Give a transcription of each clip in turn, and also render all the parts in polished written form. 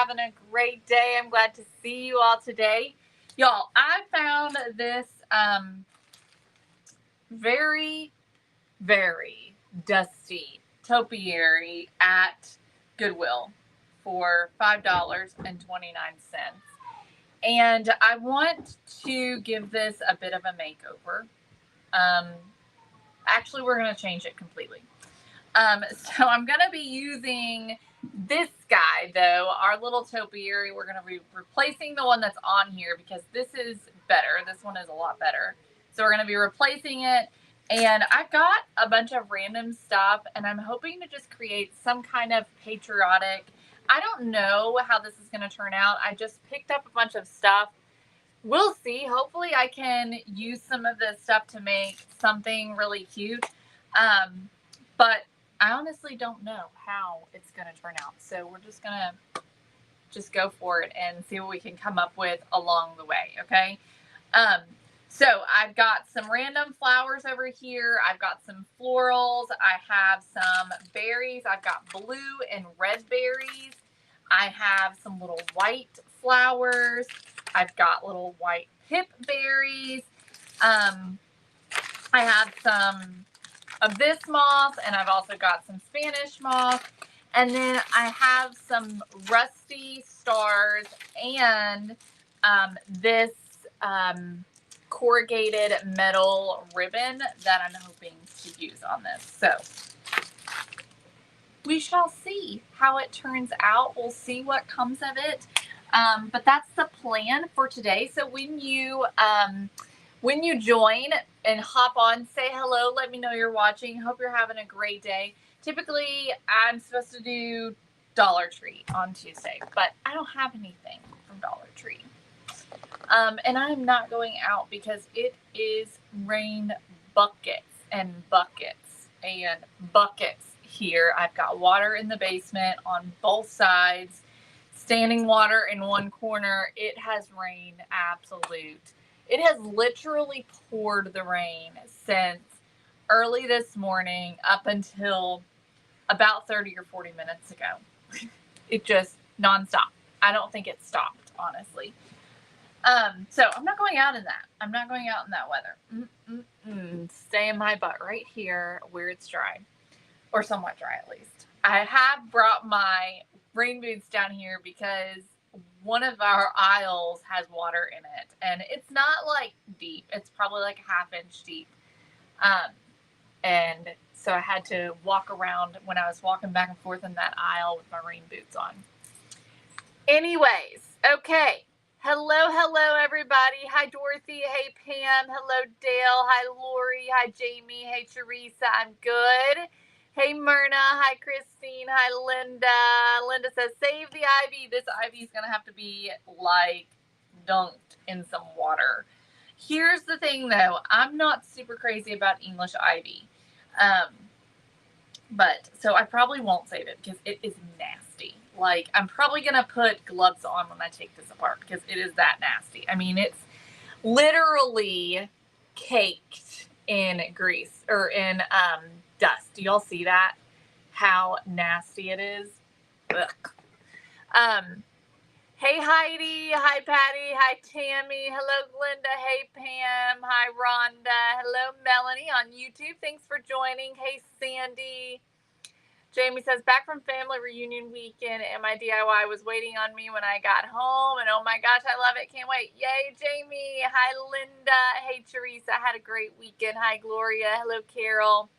having a great day. I'm glad to see you all today. Y'all, I found this very, very dusty topiary at Goodwill for $5.29. And I want to give this a bit of a makeover. Actually, we're going to change it completely. So I'm going to be using this guy, though, our little topiary. We're going to be replacing the one that's on here because this is better. This one is a lot better. So we're going to be replacing it. And I've got a bunch of random stuff, and I'm hoping to just create some kind of patriotic. I don't know how this is going to turn out. I just picked up a bunch of stuff. We'll see. Hopefully I can use some of this stuff to make something really cute. But I honestly don't know how it's going to turn out. So we're just going to just go for it and see what we can come up with along the way. Okay. So I've got some random flowers over here. I've got some florals. I have some berries. I've got blue and red berries. I have some little white flowers. I've got little white pip berries. I have some of this moss, and I've also got some Spanish moss. And then I have some rusty stars and this corrugated metal ribbon that I'm hoping to use on this. So we shall see how it turns out. We'll see what comes of it. But that's the plan for today. So when you join and hop on, say hello, let me know you're watching. Hope you're having a great day. Typically, I'm supposed to do Dollar Tree on Tuesday, but I don't have anything from Dollar Tree. And I'm not going out because it is rain buckets and buckets and buckets here. I've got water in the basement on both sides, standing water in one corner. It has rained absolute. It has literally poured the rain since early this morning up until about 30 or 40 minutes ago. It just nonstop. I don't think it stopped, honestly. So I'm not going out in that. I'm not going out in that weather. Stay in my butt right here where it's dry, or somewhat dry at least. I have brought my rain boots down here because one of our aisles has water in it, and it's not like deep. It's probably like a ½ inch deep. And so I had to walk around when I was walking back and forth in that aisle with my rain boots on. Anyways, okay. Hello, everybody. Hi, Dorothy. Hey, Pam. Hello, Dale. Hi, Lori. Hi, Jamie. Hey, Teresa. I'm good. Hey, Myrna. Hi, Christine. Hi, Linda. Linda says, save the ivy. This ivy is going to have to be, like, dunked in some water. Here's the thing, though. I'm not super crazy about English ivy. But, so I probably won't save it because it is nasty. Like, I'm probably going to put gloves on when I take this apart because it is that nasty. I mean, it's literally caked in grease or in dust. Do y'all see that? How nasty it is? Ugh. Hey, Heidi. Hi, Patty. Hi, Tammy. Hello, Glenda. Hey, Pam. Hi, Rhonda. Hello, Melanie on YouTube. Thanks for joining. Hey, Sandy. Jamie says, back from family reunion weekend, and my DIY was waiting on me when I got home, and oh my gosh, I love it. Can't wait. Yay, Jamie. Hi, Linda. Hey, Teresa. I had a great weekend. Hi, Gloria. Hello, Carol.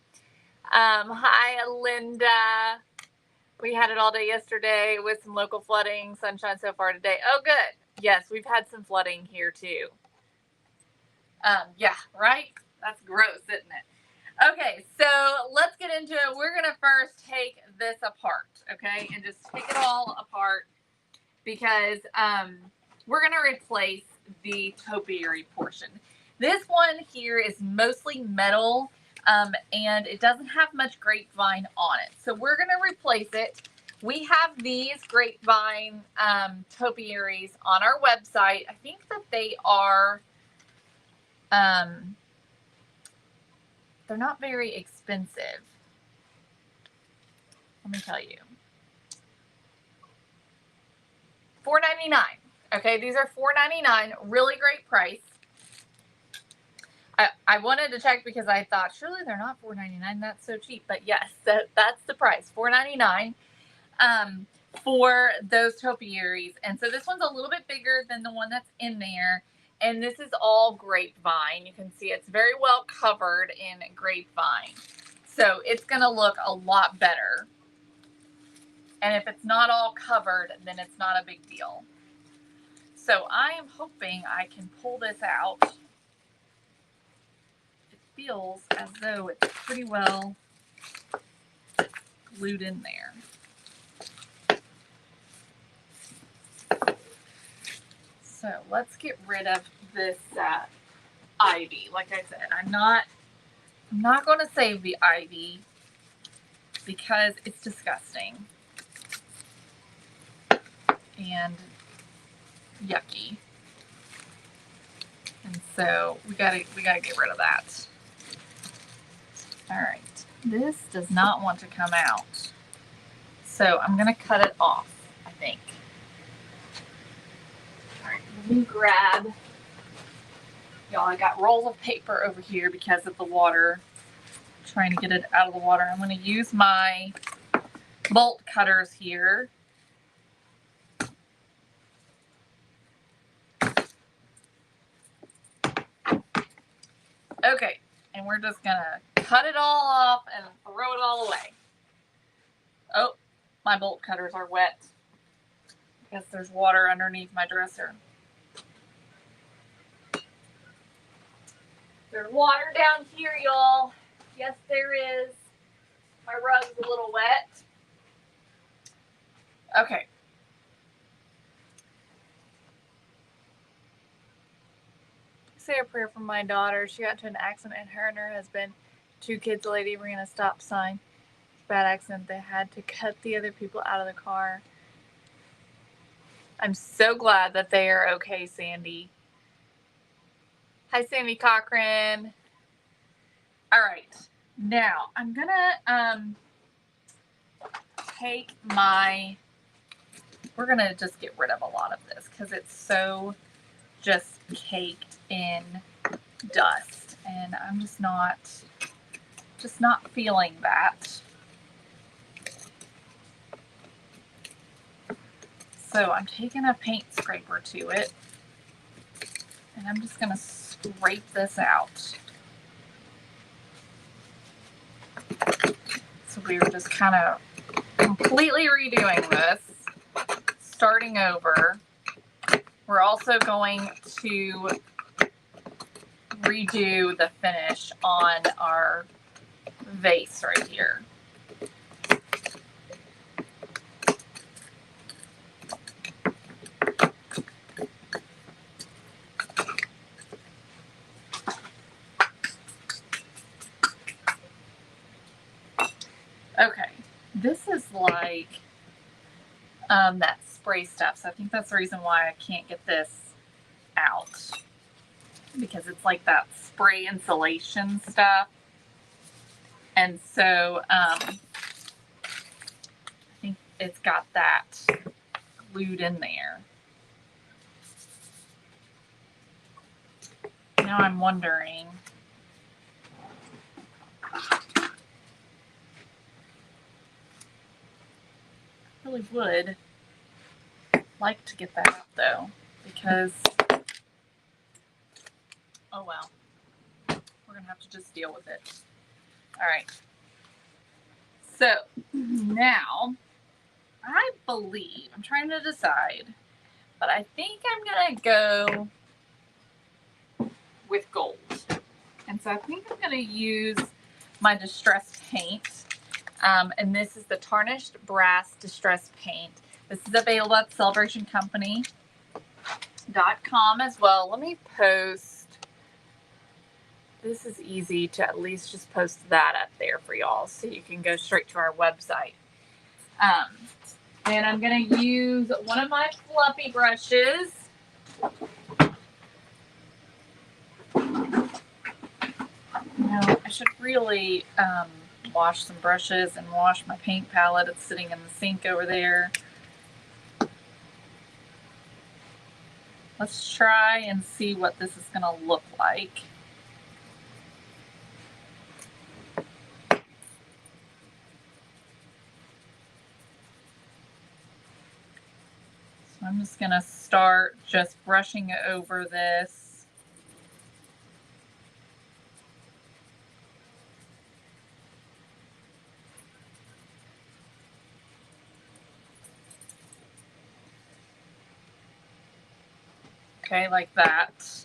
Hi, Linda. We had it all day yesterday with some local flooding. Sunshine so far today. Oh, good. Yes, we've had some flooding here, too. Yeah, right? That's gross, isn't it? Okay, so let's get into it. We're going to first take this apart, okay, and just take it all apart because we're going to replace the topiary portion. This one here is mostly metal, and it doesn't have much grapevine on it. So we're going to replace it. We have these grapevine topiaries on our website. I think that they are... they're not very expensive. Let me tell you. $4.99. Okay, these are $4.99. Really great price. I wanted to check because I thought surely they're not $4.99. That's so cheap. But yes, that's the price. $4.99 for those topiaries. And so this one's a little bit bigger than the one that's in there. And this is all grapevine. You can see it's very well covered in grapevine. So it's going to look a lot better. And if it's not all covered, then it's not a big deal. So I am hoping I can pull this out. It feels as though it's pretty well glued in there. So let's get rid of this ivy. Like I said, I'm not going to save the ivy because it's disgusting and yucky. And so we gotta get rid of that. All right, this does not want to come out. So I'm gonna cut it off, I think. All right, let me grab, y'all, I got rolls of paper over here because of the water. I'm trying to get it out of the water. I'm gonna use my bolt cutters here. Okay, and we're just gonna cut it all off and throw it all away. Oh, my bolt cutters are wet. I guess there's water underneath my dresser. There's water down here, y'all. Yes, there is. My rug's a little wet. Okay. Say a prayer for my daughter. She got into an accident, and her husband, 2 kids, a lady ran a stop sign. Bad accident. They had to cut the other people out of the car. I'm so glad that they are okay, Sandy. Hi, Sandy Cochran. All right. Now, I'm going to take my... We're going to just get rid of a lot of this because it's so just caked in dust. And I'm just not feeling that. So I'm taking a paint scraper to it, and I'm just going to scrape this out. So we were just kind of completely redoing this, starting over. We're also going to redo the finish on our vase right here. Okay, this is like that spray stuff, so I think that's the reason why I can't get this out, because it's like that spray insulation stuff. And so I think it's got that glued in there. Now I'm wondering, I really would like to get that out though, because, oh well, we're gonna have to just deal with it. All right, so now I believe, I'm trying to decide, but I think I'm gonna go with gold. And so I think I'm gonna use my distressed paint. And this is the Tarnished Brass Distressed Paint. This is available at celebrationcompany.com as well. Let me post. This is easy to at least just post that up there for y'all so you can go straight to our website. And I'm going to use one of my fluffy brushes. Now, I should really wash some brushes and wash my paint palette. It's sitting in the sink over there. Let's try and see what this is going to look like. So I'm just going to start just brushing over this. Okay, like that.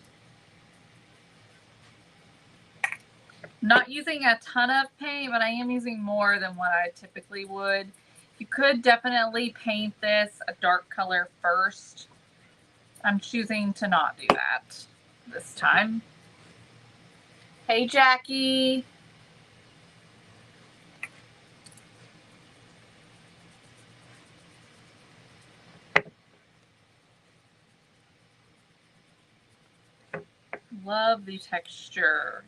Not using a ton of paint, but I am using more than what I typically would. You could definitely paint this a dark color first. I'm choosing to not do that this time. Hey, Jackie. Love the texture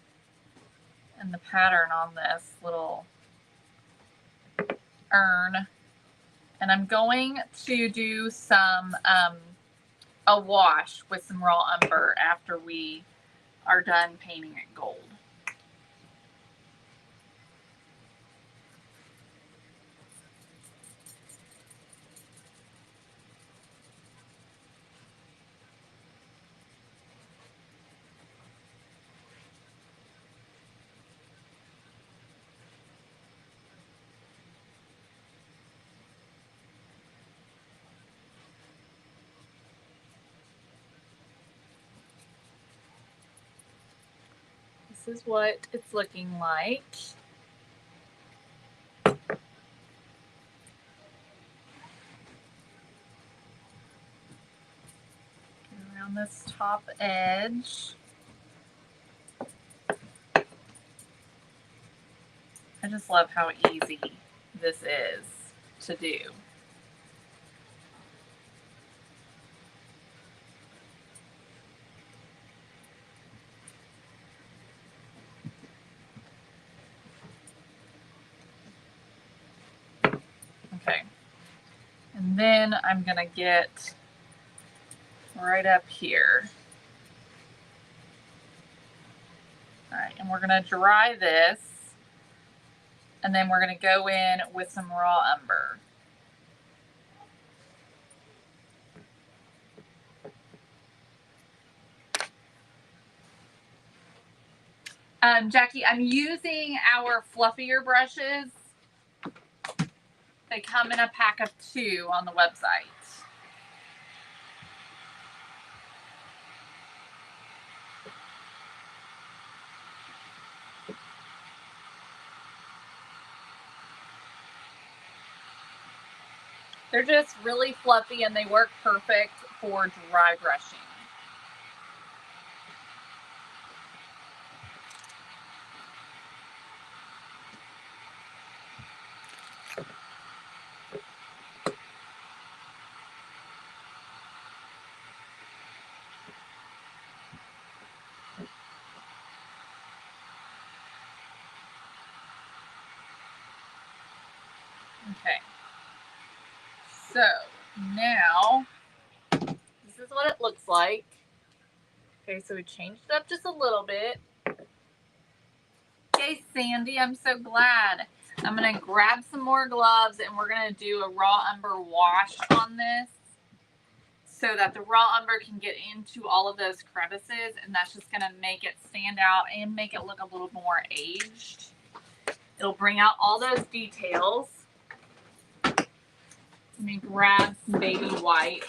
and the pattern on this little urn. And I'm going to do some a wash with some raw umber after we are done painting it gold. This is what it's looking like. Around this top edge. I just love how easy this is to do. Okay. And then I'm going to get right up here. All right, and we're going to dry this, and then we're going to go in with some raw umber. Jackie, I'm using our fluffier brushes. They come in a pack of 2 on the website. They're just really fluffy and they work perfect for dry brushing. Okay. So now this is what it looks like. Okay, so we changed it up just a little bit. Okay, Sandy, I'm so glad. I'm going to grab some more gloves and we're going to do a raw umber wash on this so that the raw umber can get into all of those crevices, and that's just going to make it stand out and make it look a little more aged. It'll bring out all those details. Let me grab some baby wipes.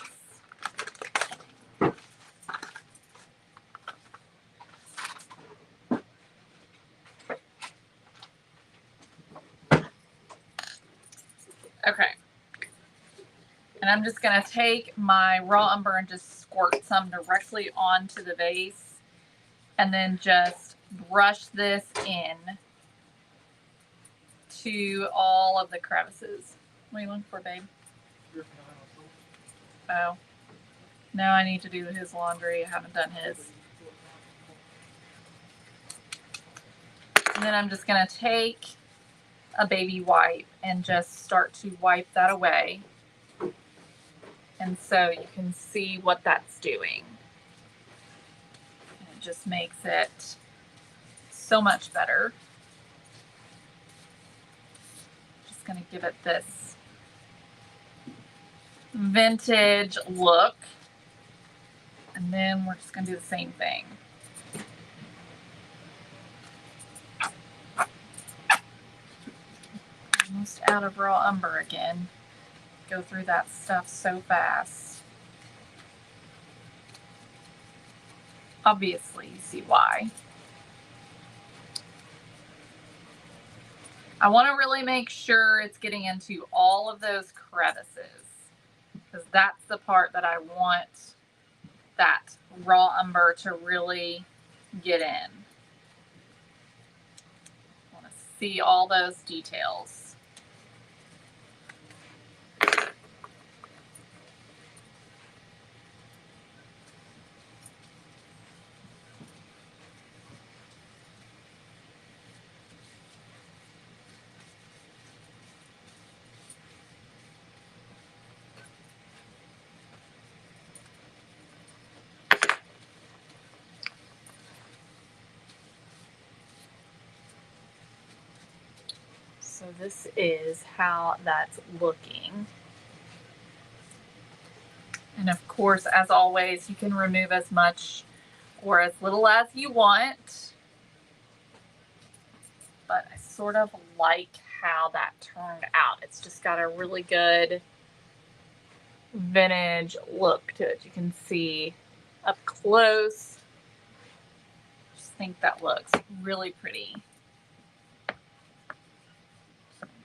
Okay. And I'm just going to take my raw umber and just squirt some directly onto the vase and then just brush this in to all of the crevices. What are you looking for, babe? Oh. No, I need to do his laundry. I haven't done his. And then I'm just going to take a baby wipe and just start to wipe that away. And so you can see what that's doing. just makes it so much better. Just going to give it this vintage look. And then we're just going to do the same thing. Almost out of raw umber again. Go through that stuff so fast. Obviously, you see why. I want to really make sure it's getting into all of those crevices, because that's the part that I want that raw umber to really get in. I want to see all those details. So this is how that's looking. And of course, as always, you can remove as much or as little as you want. But I sort of like how that turned out. It's just got a really good vintage look to it. You can see up close. I just think that looks really pretty.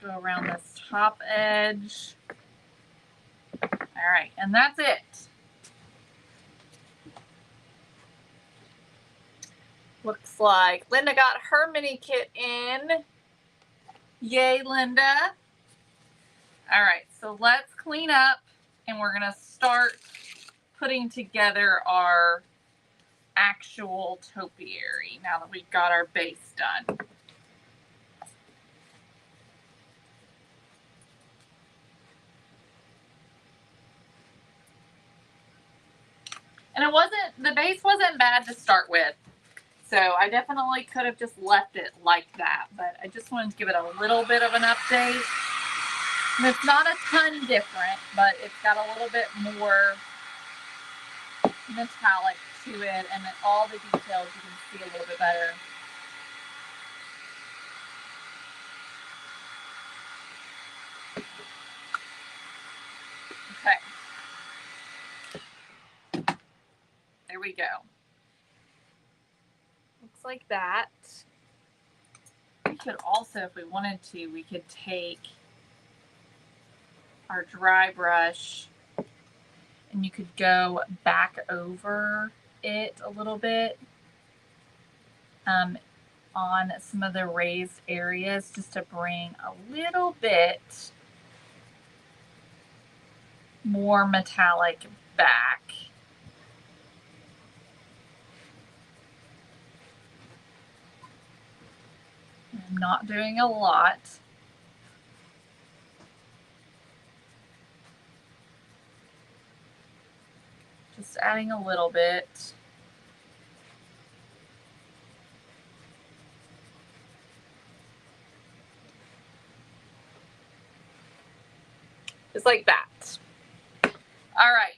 Go around this top edge. All right, and that's it. Looks like Linda got her mini kit in. Yay, Linda. All right, so let's clean up and we're gonna start putting together our actual topiary now that we've got our base done. And the base wasn't bad to start with. So I definitely could have just left it like that, but I just wanted to give it a little bit of an update. And it's not a ton different, but it's got a little bit more metallic to it, and then all the details you can see a little bit better. Okay. There we go. Looks like that. We could also, if we wanted to, we could take our dry brush and you could go back over it a little bit on some of the raised areas, just to bring a little bit more metallic back. I'm not doing a lot. Just adding a little bit. Just like that. All right,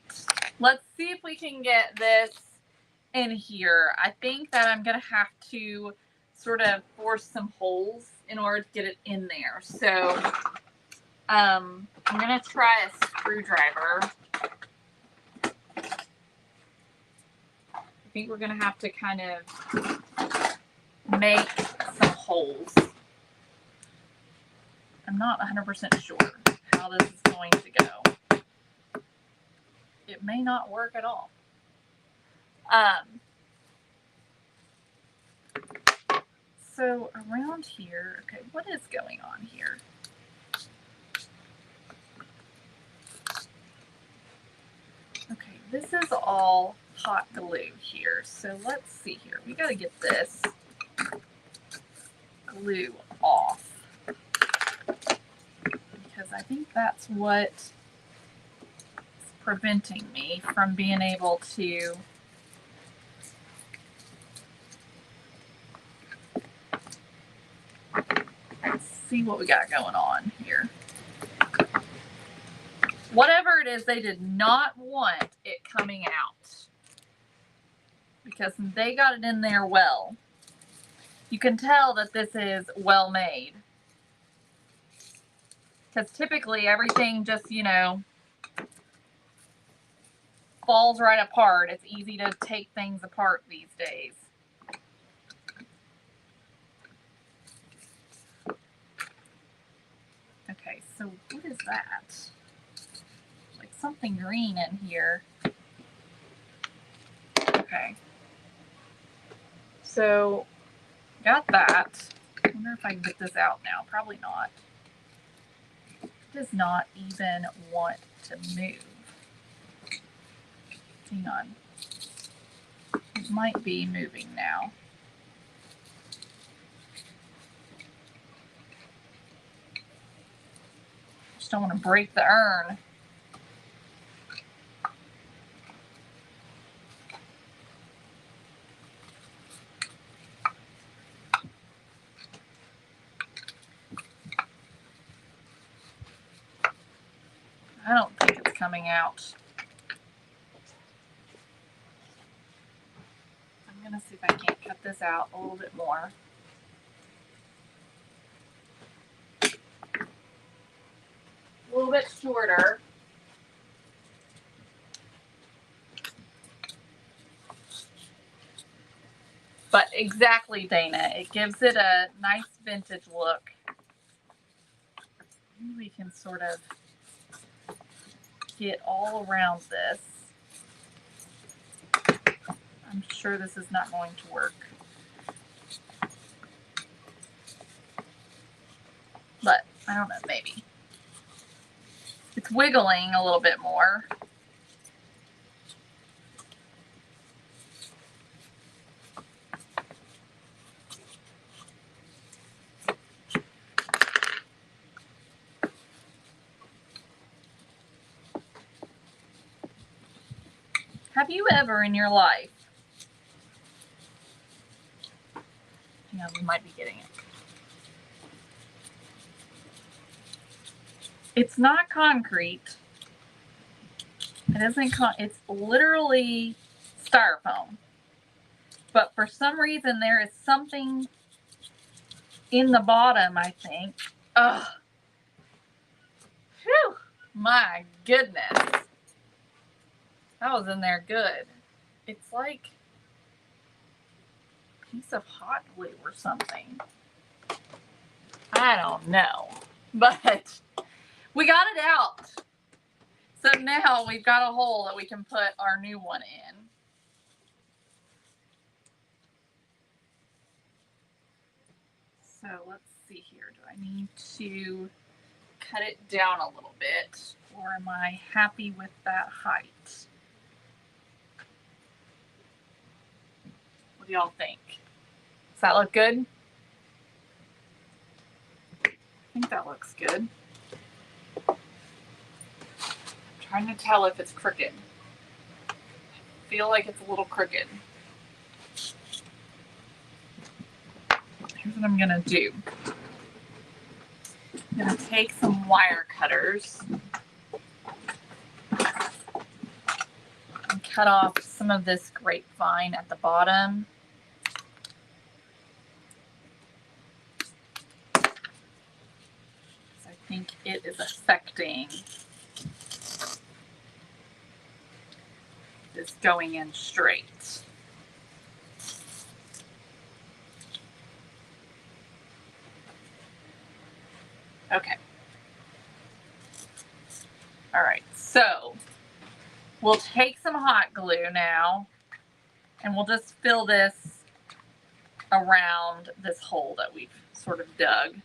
let's see if we can get this in here. I think that I'm gonna have to sort of force some holes in order to get it in there. So I'm gonna try a screwdriver. I think we're gonna have to kind of make some holes. I'm not 100% sure how this is going to go. It may not work at all. So around here, okay, what is going on here? Okay, this is all hot glue here. So let's see here. We got to get this glue off, because I think that's what is preventing me from being able to Let's see what we got going on here. Whatever it is, they did not want it coming out because they got it in there well. You can tell that this is well made because typically everything just, you know, falls right apart. It's easy to take things apart these days. Okay, so what is that? Like something green in here. Okay. So, got that. I wonder if I can get this out now. Probably not. It does not even want to move. Hang on. It might be moving now. Just don't want to break the urn. I don't think it's coming out. I'm going to see if I can't cut this out a little bit more. A little bit shorter. But exactly, Dana. It gives it a nice vintage look. Maybe we can sort of get all around this. I'm sure this is not going to work. But I don't know, maybe. It's wiggling a little bit more. Have you ever in your life, hang on, we might be getting it. It's not concrete. It isn't, it's literally styrofoam. But for some reason, there is something in the bottom, I think. Ugh. Whew. My goodness. That was in there good. It's like a piece of hot glue or something. I don't know. But we got it out. So now we've got a hole that we can put our new one in. So let's see here. Do I need to cut it down a little bit, or am I happy with that height? What do y'all think? Does that look good? I think that looks good. I'm trying to tell if it's crooked. I feel like it's a little crooked. Here's what I'm gonna do. I'm gonna take some wire cutters and cut off some of this grapevine at the bottom. I think it is affecting this going in straight. Okay. All right, so we'll take some hot glue now and we'll just fill this around this hole that we've sort of dug.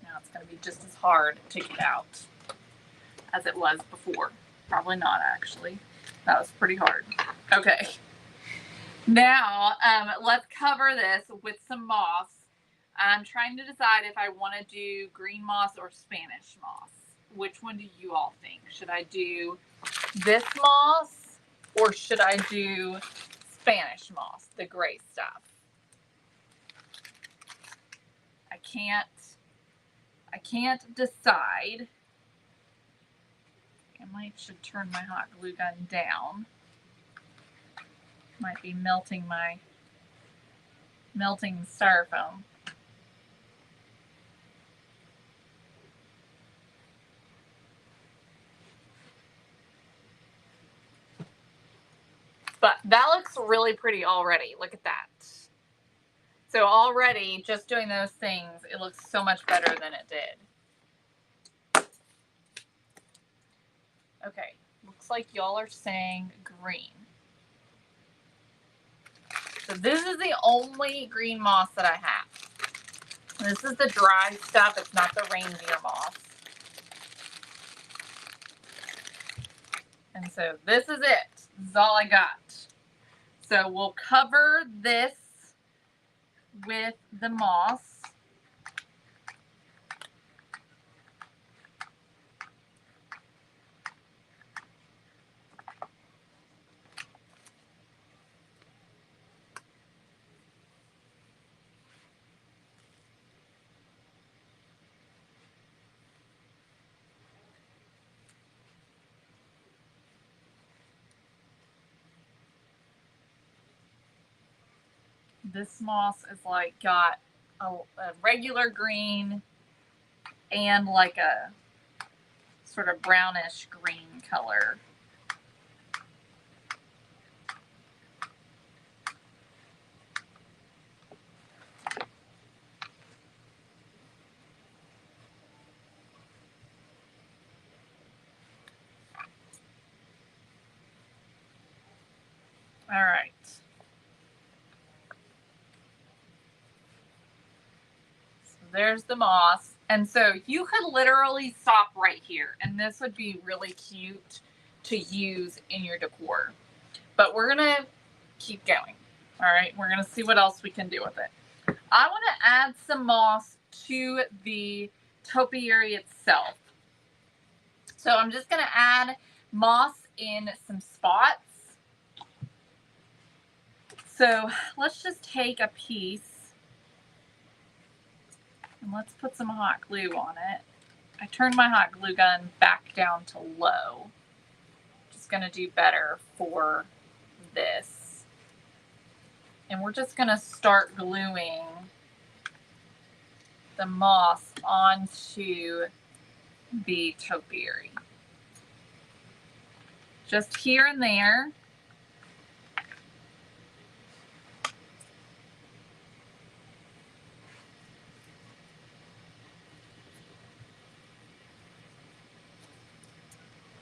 Now it's going to be just as hard to get out as it was before. Probably not, actually. That was pretty hard. Okay. Now, let's cover this with some moss. I'm trying to decide if I want to do green moss or Spanish moss. Which one do you all think? Should I do this moss or should I do Spanish moss, the gray stuff? I can't decide. I might should turn my hot glue gun down. Might be melting the styrofoam. But that looks really pretty already. Look at that. So already, just doing those things, it looks so much better than it did. Okay, looks like y'all are saying green. So this is the only green moss that I have. This is the dry stuff. It's not the reindeer moss. And so this is it. This is all I got. So we'll cover this with the moss. This moss is like got a regular green and like a sort of brownish green color. All right. So there's the moss. And so you could literally stop right here, and this would be really cute to use in your decor. But we're going to keep going. All right, we're going to see what else we can do with it. I want to add some moss to the topiary itself. So I'm just going to add moss in some spots. So let's just take a piece and let's put some hot glue on it. I turned my hot glue gun back down to low. Just going to do better for this. And we're just going to start gluing the moss onto the topiary. Just here and there.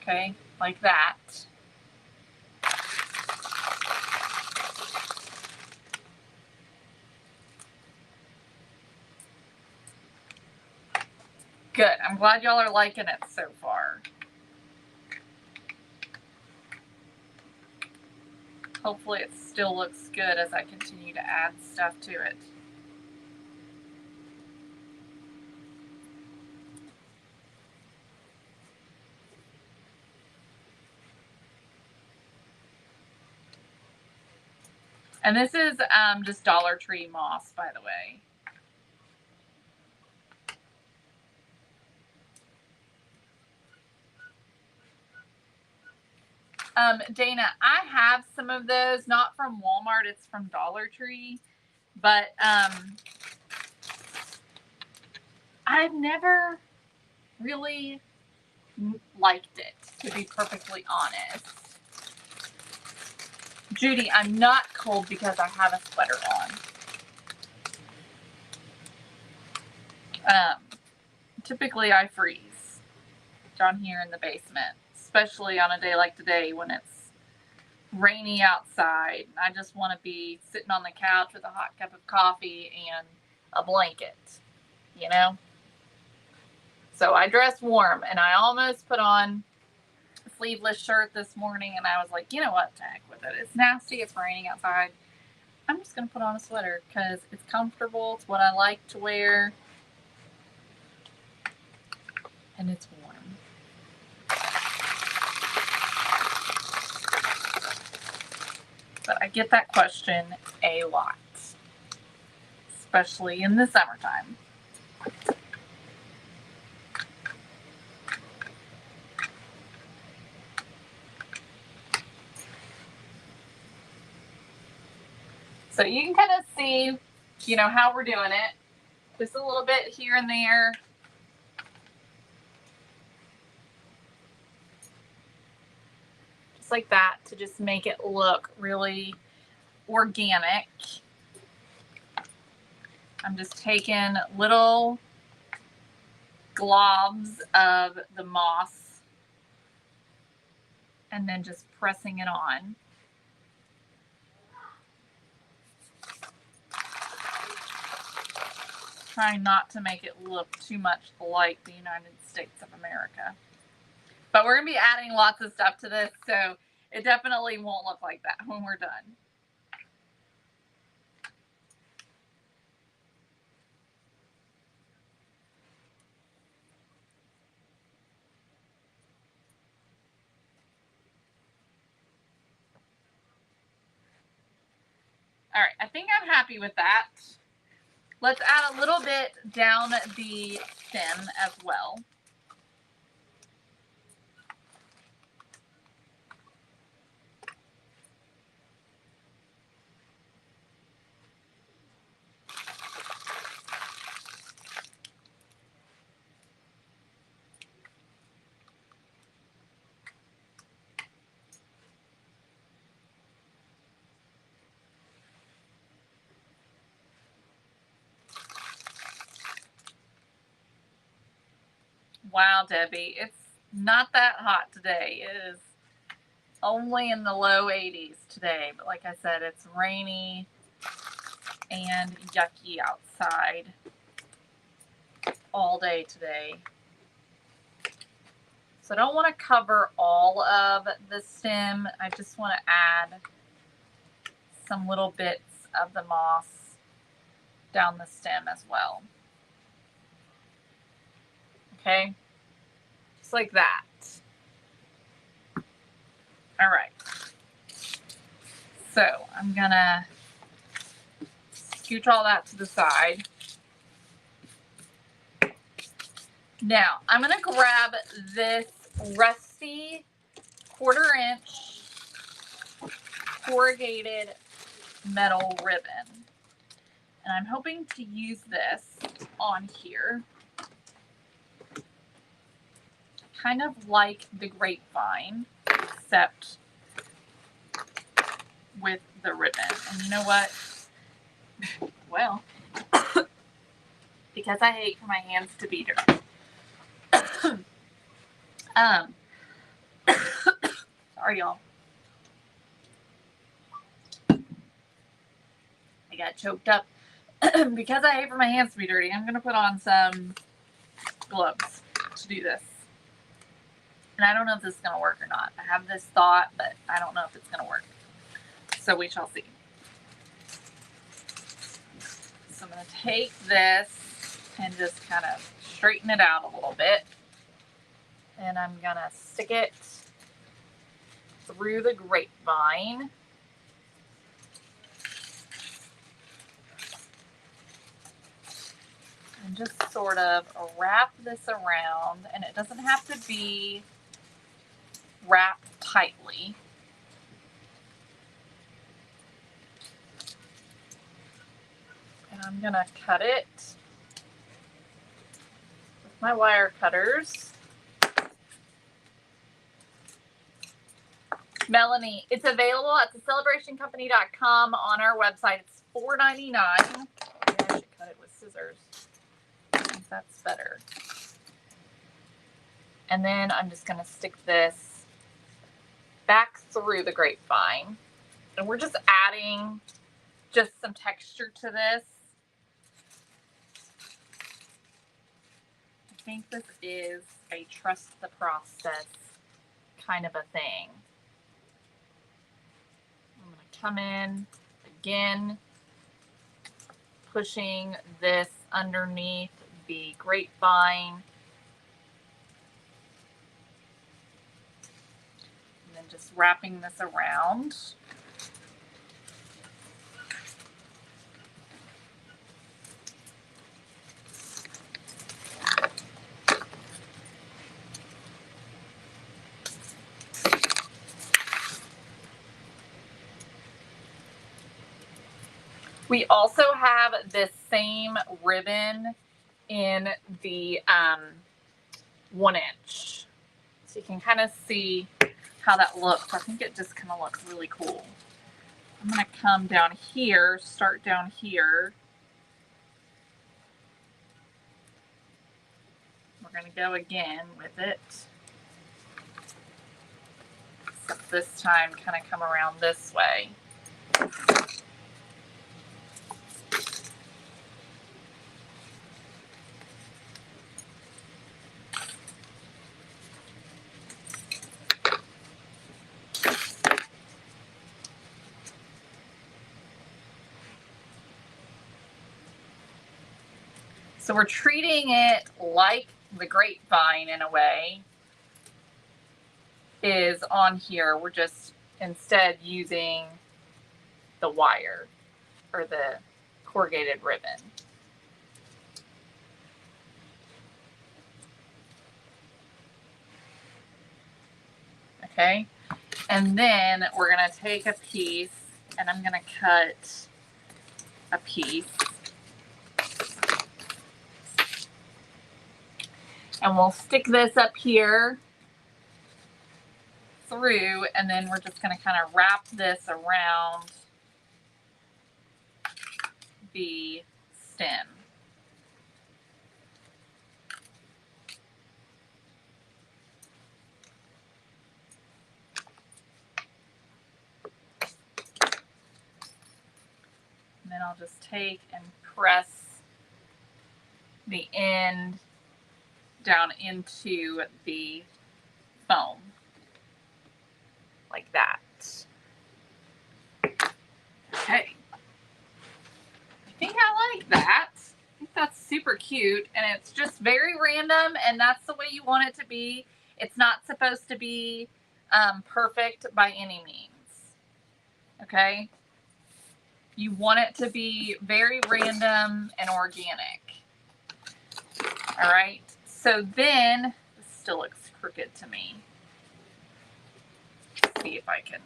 Okay, like that. Good. I'm glad y'all are liking it so far. Hopefully it still looks good as I continue to add stuff to it. And this is just Dollar Tree moss, by the way. Dana, I have some of those, not from Walmart, it's from Dollar Tree, but I've never really liked it, to be perfectly honest. Judy, I'm not cold because I have a sweater on. Typically I freeze down here in the basement, especially on a day like today when it's rainy outside. I just want to be sitting on the couch with a hot cup of coffee and a blanket, you know? So I dress warm, and I almost put on a sleeveless shirt this morning, and I was like, you know what, the heck with it. It's nasty, it's raining outside. I'm just going to put on a sweater because it's comfortable, it's what I like to wear, and it's warm. I get that question a lot, especially in the summertime. So you can kind of see, you know, how we're doing it. Just a little bit here and there. Just like that, to just make it look really organic. I'm just taking little globs of the moss and then just pressing it on. Trying not to make it look too much like the United States of America. But we're going to be adding lots of stuff to this, so it definitely won't look like that when we're done. All right, I think I'm happy with that. Let's add a little bit down the stem as well. Wow, Debbie, it's not that hot today. It is only in the low 80s today, but like I said, it's rainy and yucky outside all day today. So I don't want to cover all of the stem. I just want to add some little bits of the moss down the stem as well. Okay, just like that. All right. So I'm gonna scooch all that to the side. Now I'm gonna grab this rusty 1/4 inch corrugated metal ribbon, and I'm hoping to use this on here, kind of like the grapevine, except with the ribbon. And you know what? Well, because I hate for my hands to be dirty. Sorry, y'all. I got choked up. Because I hate for my hands to be dirty, I'm going to put on some gloves to do this. And I don't know if this is going to work or not. I have this thought, but I don't know if it's going to work. So we shall see. So I'm going to take this and just kind of straighten it out a little bit. And I'm going to stick it through the grapevine. And just sort of wrap this around. And it doesn't have to be wrapped tightly. And I'm going to cut it with my wire cutters. Melanie, it's available at thecelebrationcompany.com on our website. It's $4.99. Maybe I should cut it with scissors. I think that's better. And then I'm just going to stick this back through the grapevine. And we're just adding just some texture to this. I think this is a trust the process kind of a thing. I'm going to come in again, pushing this underneath the grapevine. And then just wrapping this around. We also have this same ribbon in the 1 inch. So you can kind of see how that looks. I think it just kind of looks really cool. I'm going to come down here, start down here. We're going to go again with it. Except this time kind of come around this way. So we're treating it like the grapevine in a way is on here. We're just instead using the wire or the corrugated ribbon. Okay, and then we're gonna take a piece and I'm gonna cut a piece. And we'll stick this up here through, and then we're just going to kind of wrap this around the stem. And then I'll just take and press the end down into the foam like that. Okay. I think I like that. I think that's super cute, and it's just very random, and that's the way you want it to be. It's not supposed to be perfect by any means. Okay? You want it to be very random and organic. All right. So then, this still looks crooked to me. Let's see if I can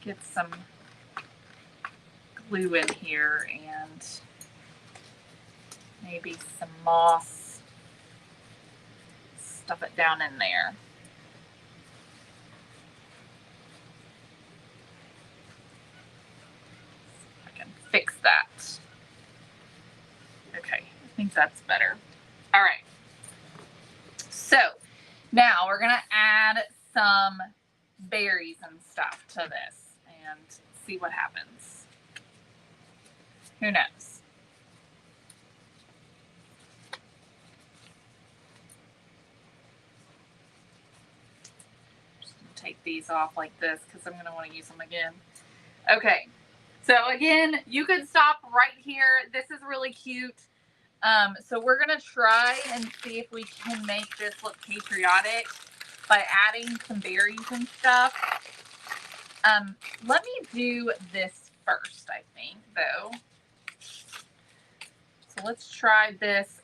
get some glue in here and maybe some moss. Stuff it down in there. I can fix that. Okay, I think that's better. All right. So now we're gonna add some berries and stuff to this and see what happens. Who knows? Just gonna take these off like this because I'm gonna want to use them again. Okay, so again, you could stop right here. This is really cute. So we're gonna try and see if we can make this look patriotic by adding some berries and stuff. Let me do this first, I think, though. So let's try this.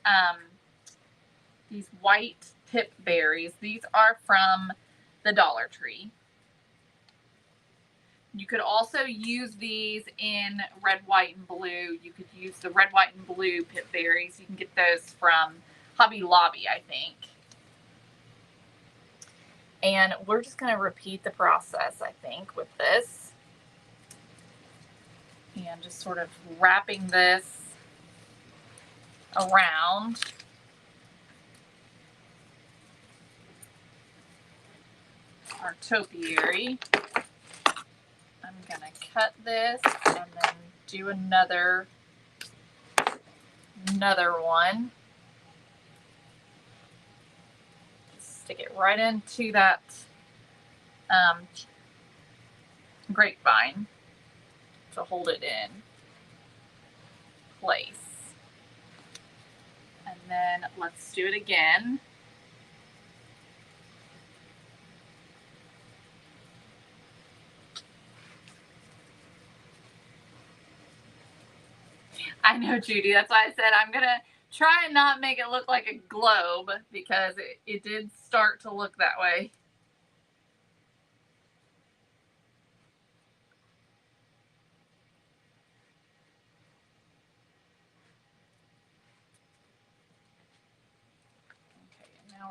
These white tip berries. These are from the Dollar Tree. You could also use these in red, white, and blue. You could use the red, white, and blue pip berries. You can get those from Hobby Lobby, I think. And we're just going to repeat the process, I think, with this. And just sort of wrapping this around. Our topiary. I'm going to cut this and then do another one. Stick it right into that grapevine to hold it in place. And then let's do it again. I know, Judy. That's why I said I'm going to try and not make it look like a globe because it did start to look that way.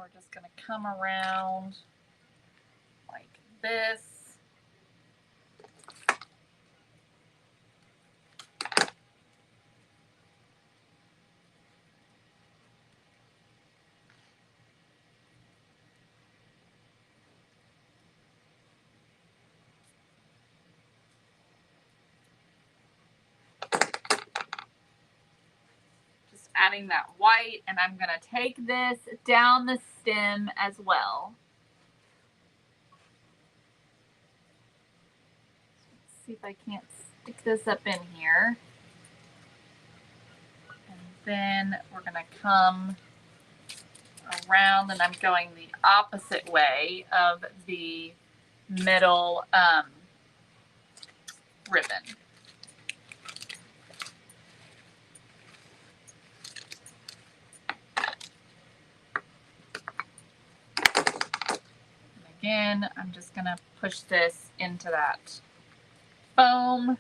we're just going to come around like this. Adding that white, and I'm going to take this down the stem as well. Let's see if I can't stick this up in here. And then we're going to come around, and I'm going the opposite way of the middle ribbon. Again, I'm just going to push this into that foam,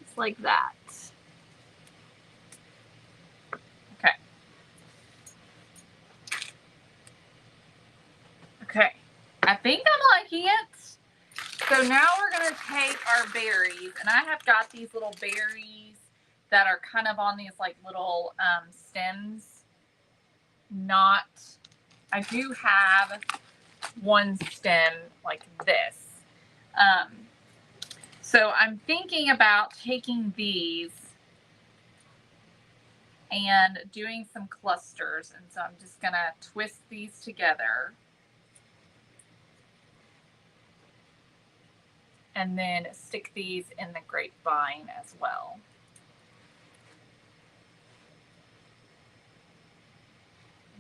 just like that. Okay. Okay, I think I'm liking it. So now we're going to take our berries, and I have got these little berries that are kind of on these like little stems. I do have one stem like this. So I'm thinking about taking these and doing some clusters. And so I'm just going to twist these together. And then stick these in the grapevine as well.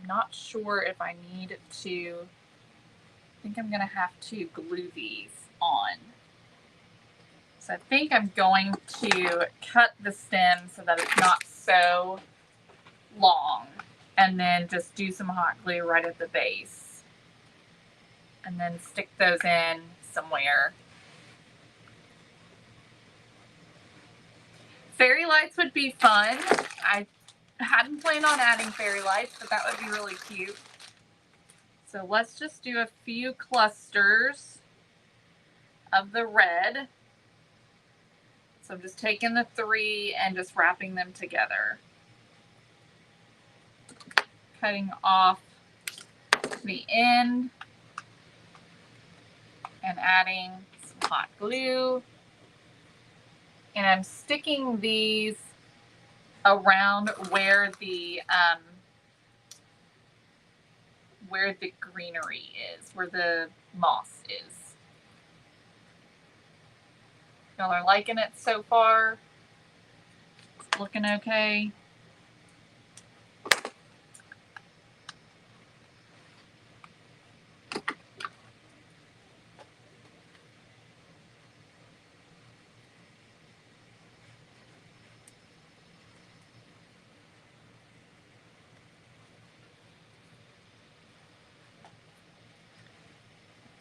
I'm not sure if I need to, I think I'm going to have to glue these on. So I think I'm going to cut the stem so that it's not so long, and then just do some hot glue right at the base. And then stick those in somewhere. Fairy lights would be fun. I hadn't planned on adding fairy lights, but that would be really cute. So let's just do a few clusters of the red. So I'm just taking the 3 and just wrapping them together. Cutting off the end and adding some hot glue. And I'm sticking these around where the greenery is, where the moss is. Y'all are liking it so far? It's looking okay.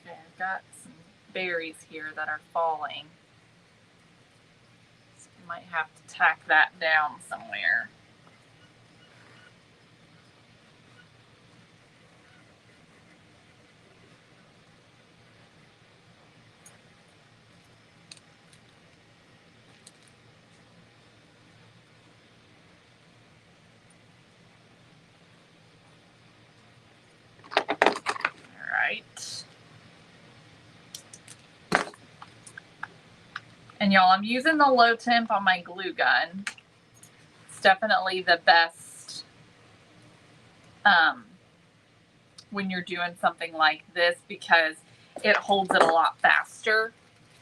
Okay, I've got some berries here that are falling. So I might have to tack that down somewhere. And y'all, I'm using the low temp on my glue gun. It's definitely the best when you're doing something like this, because it holds it a lot faster.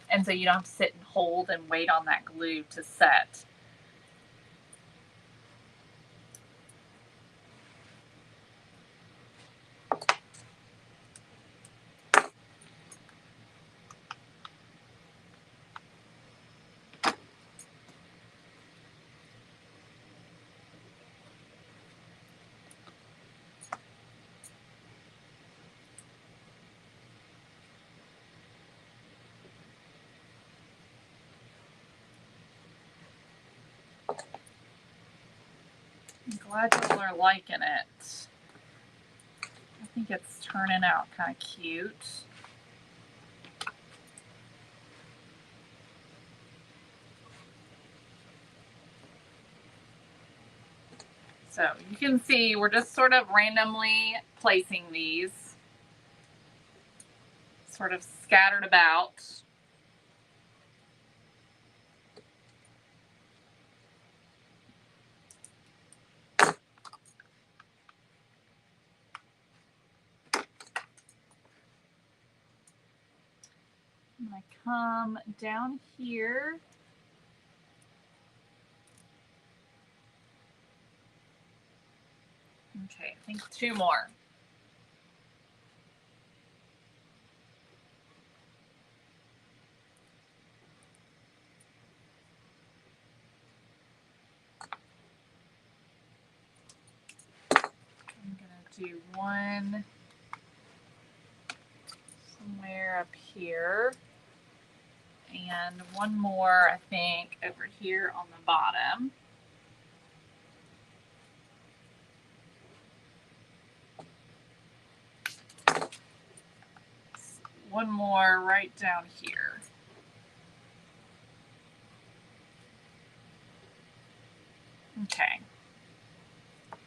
And so you don't have to sit and hold and wait on that glue to set. I'm glad y'all are liking it. think it's turning out kind of cute. So you can see we're just sort of randomly placing these, sort of scattered about. I'm going to come down here. Okay, I think 2 more. I'm going to do one somewhere up here. And one more, I think, over here on the bottom. One more right down here. Okay.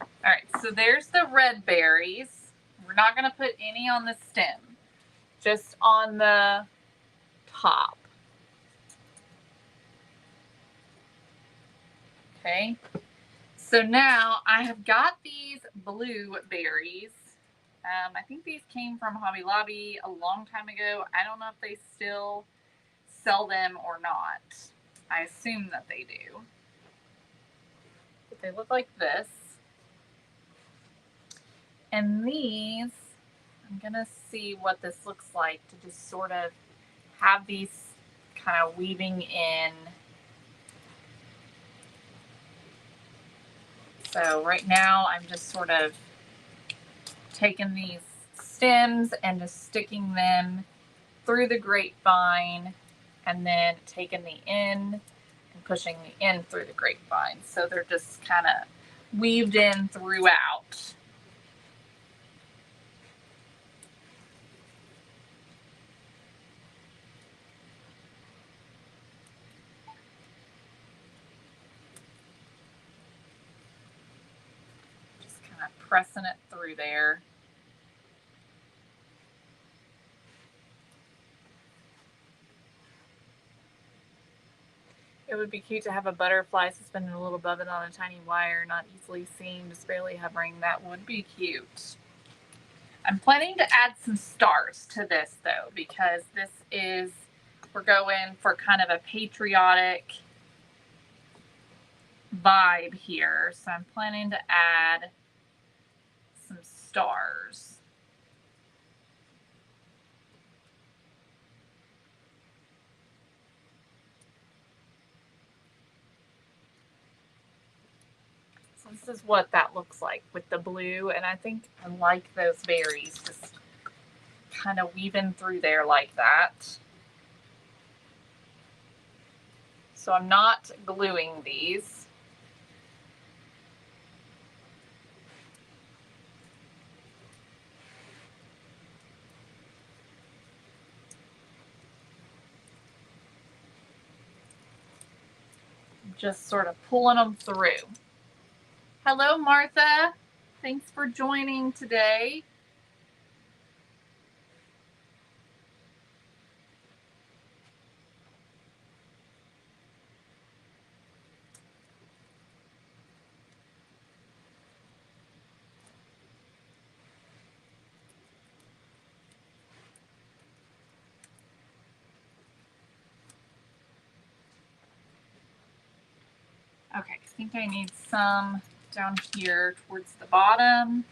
All right, so there's the red berries. We're not going to put any on the stem, just on the top. Okay. So now I have got these blue berries. I think these came from Hobby Lobby a long time ago. I don't know if they still sell them or not. I assume that they do. But they look like this. And these, I'm going to see what this looks like to just sort of have these kind of weaving in. So right now I'm just sort of taking these stems and just sticking them through the grapevine and then taking the end and pushing the end through the grapevine. So they're just kind of weaved in throughout. Just kind of pressing it through there. It would be cute to have a butterfly suspended a little above it on a tiny wire, not easily seen, just barely hovering. That would be cute. I'm planning to add some stars to this though, because this is, we're going for kind of a patriotic vibe here. So I'm planning to add some stars. So this is what that looks like with the blue. And I think I like those berries just kind of weaving through there like that. So I'm not gluing these. Just sort of pulling them through. Hello, Martha. Thanks for joining today. Okay, I think I need some down here towards the bottom.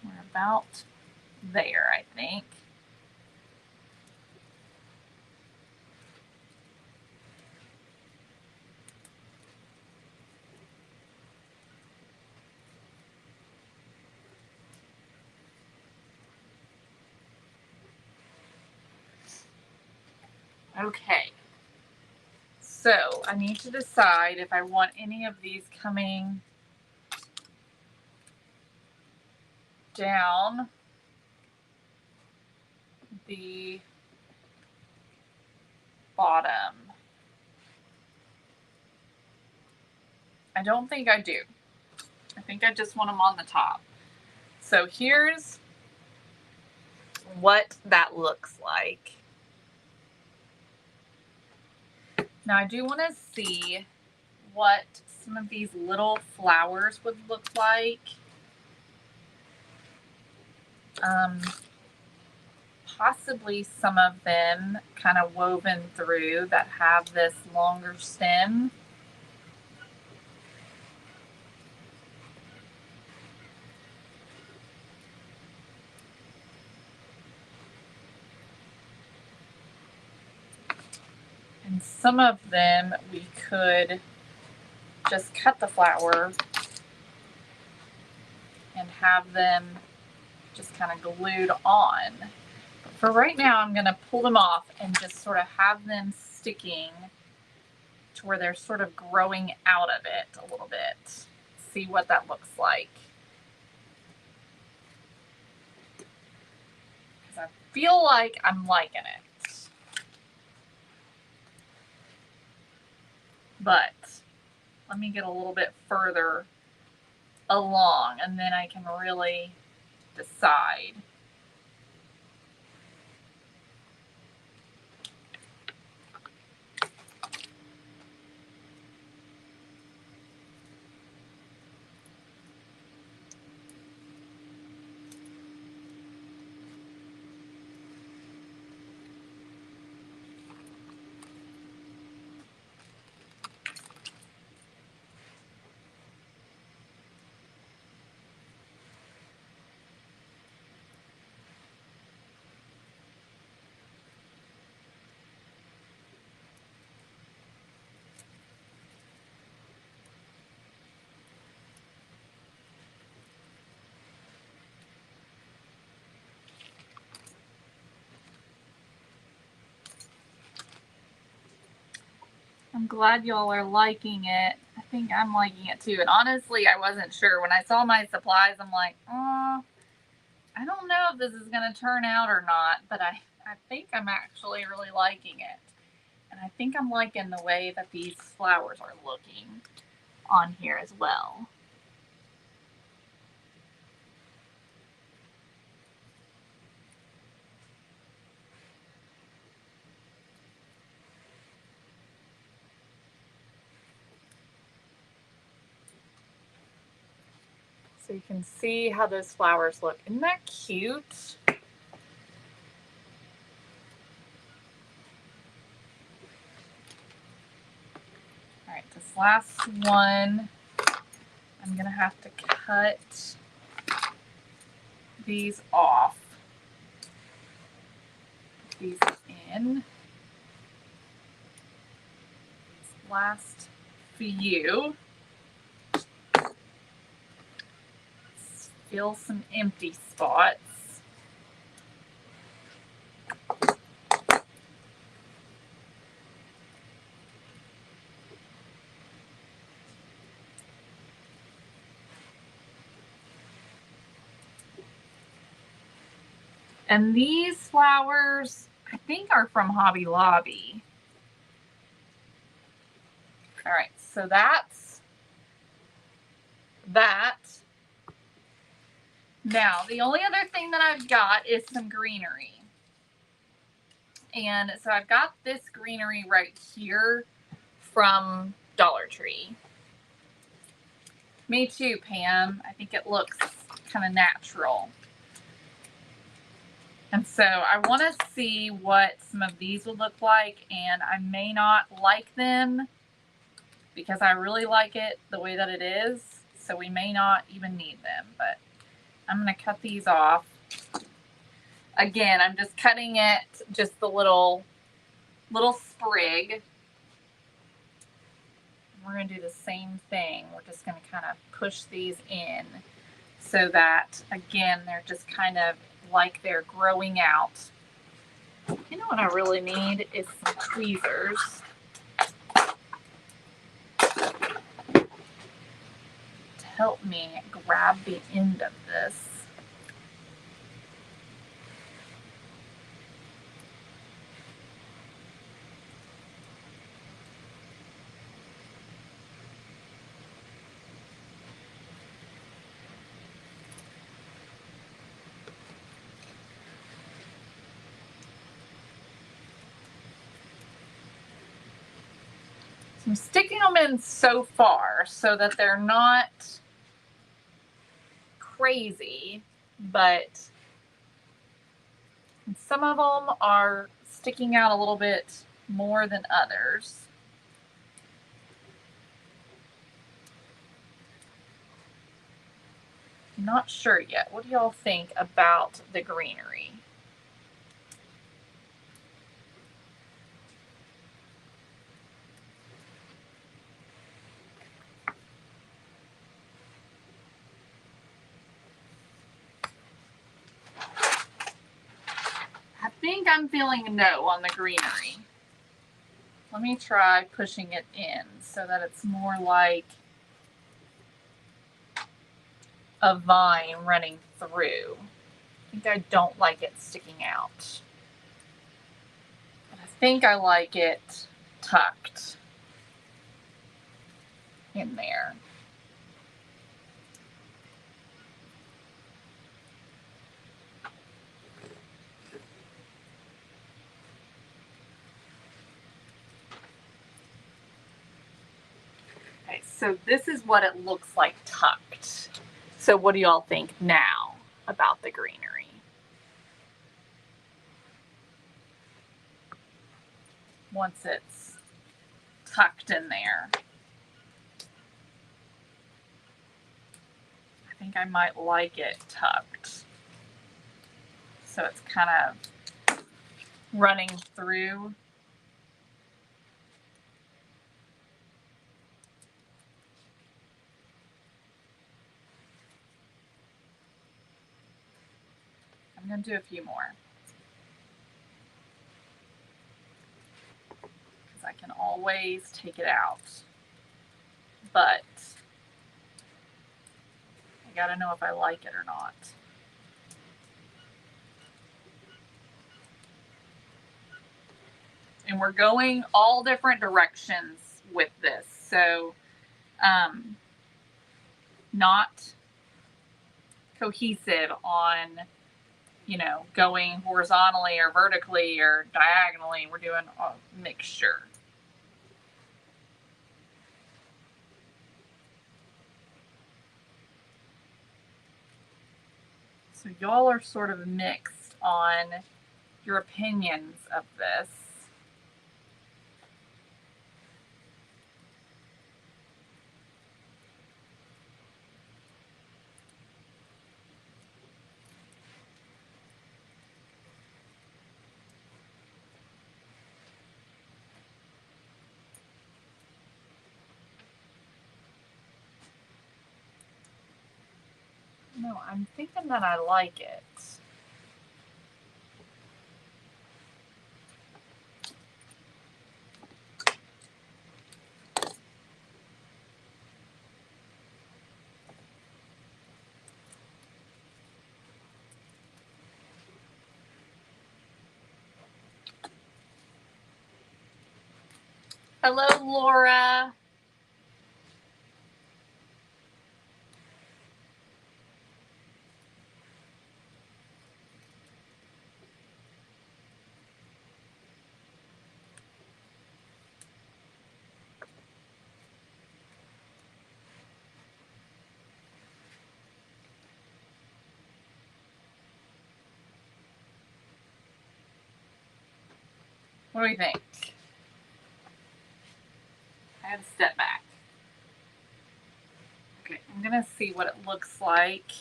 We're about there, I think. Okay. So I need to decide if I want any of these coming down the bottom. I don't think I do. I think I just want them on the top. So here's what that looks like. Now I do want to see what some of these little flowers would look like. Possibly some of them kind of woven through that have this longer stem. And some of them we could just cut the flower and have them just kind of glued on. But for right now, I'm going to pull them off and just sort of have them sticking to where they're sort of growing out of it a little bit. See what that looks like. Because I feel like I'm liking it. But let me get a little bit further along and then I can really decide. I'm glad y'all are liking it. I think I'm liking it too. And honestly, I wasn't sure. When I saw my supplies, I'm like, oh, I don't know if this is going to turn out or not. But I think I'm actually really liking it. And I think I'm liking the way that these flowers are looking on here as well. So you can see how those flowers look. Isn't that cute? All right, this last one, I'm going to have to cut these off. Put these in. This last few. Fill some empty spots. And these flowers, I think, are from Hobby Lobby. All right, so that's that. Now, the only other thing that I've got is some greenery. And so I've got this greenery right here from Dollar Tree. Me too, Pam. I think it looks kind of natural. And so I want to see what some of these would look like, and I may not like them because I really like it the way that it is. So we may not even need them, but I'm going to cut these off. Again, I'm just cutting it, just the little sprig. We're going to do the same thing. We're just going to kind of push these in so that, again, they're just kind of like they're growing out. You know what I really need is some tweezers to help me grab the end of this. I'm sticking them in so far so that they're not crazy, but some of them are sticking out a little bit more than others. I'm not sure yet. What do y'all think about the greenery? I think I'm feeling no on the greenery. Let me try pushing it in so that it's more like a vine running through. I think I don't like it sticking out. But I think I like it tucked in there. Okay, so this is what it looks like tucked. So what do y'all think now about the greenery? Once it's tucked in there. I think I might like it tucked. So it's kind of running through. I'm going to do a few more. Because I can always take it out. But I got to know if I like it or not. And we're going all different directions with this. So, not cohesive on, you know, going horizontally or vertically or diagonally. We're doing a mixture. So y'all are sort of mixed on your opinions of this. No, I'm thinking that I like it. Hello, Laura. What do we think? I had to step back. Okay, I'm gonna see what it looks like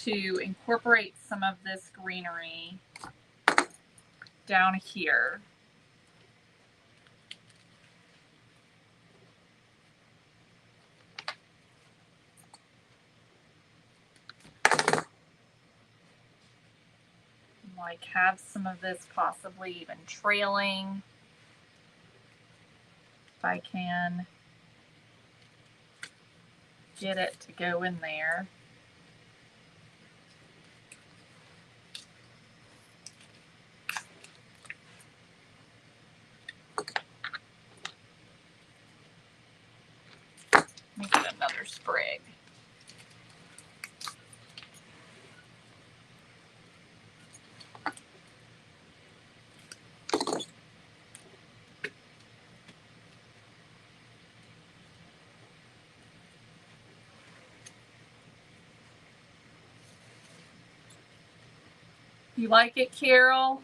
to incorporate some of this greenery down here. Like have some of this possibly even trailing, if I can get it to go in there. Let me get another sprig. You like it, Carol?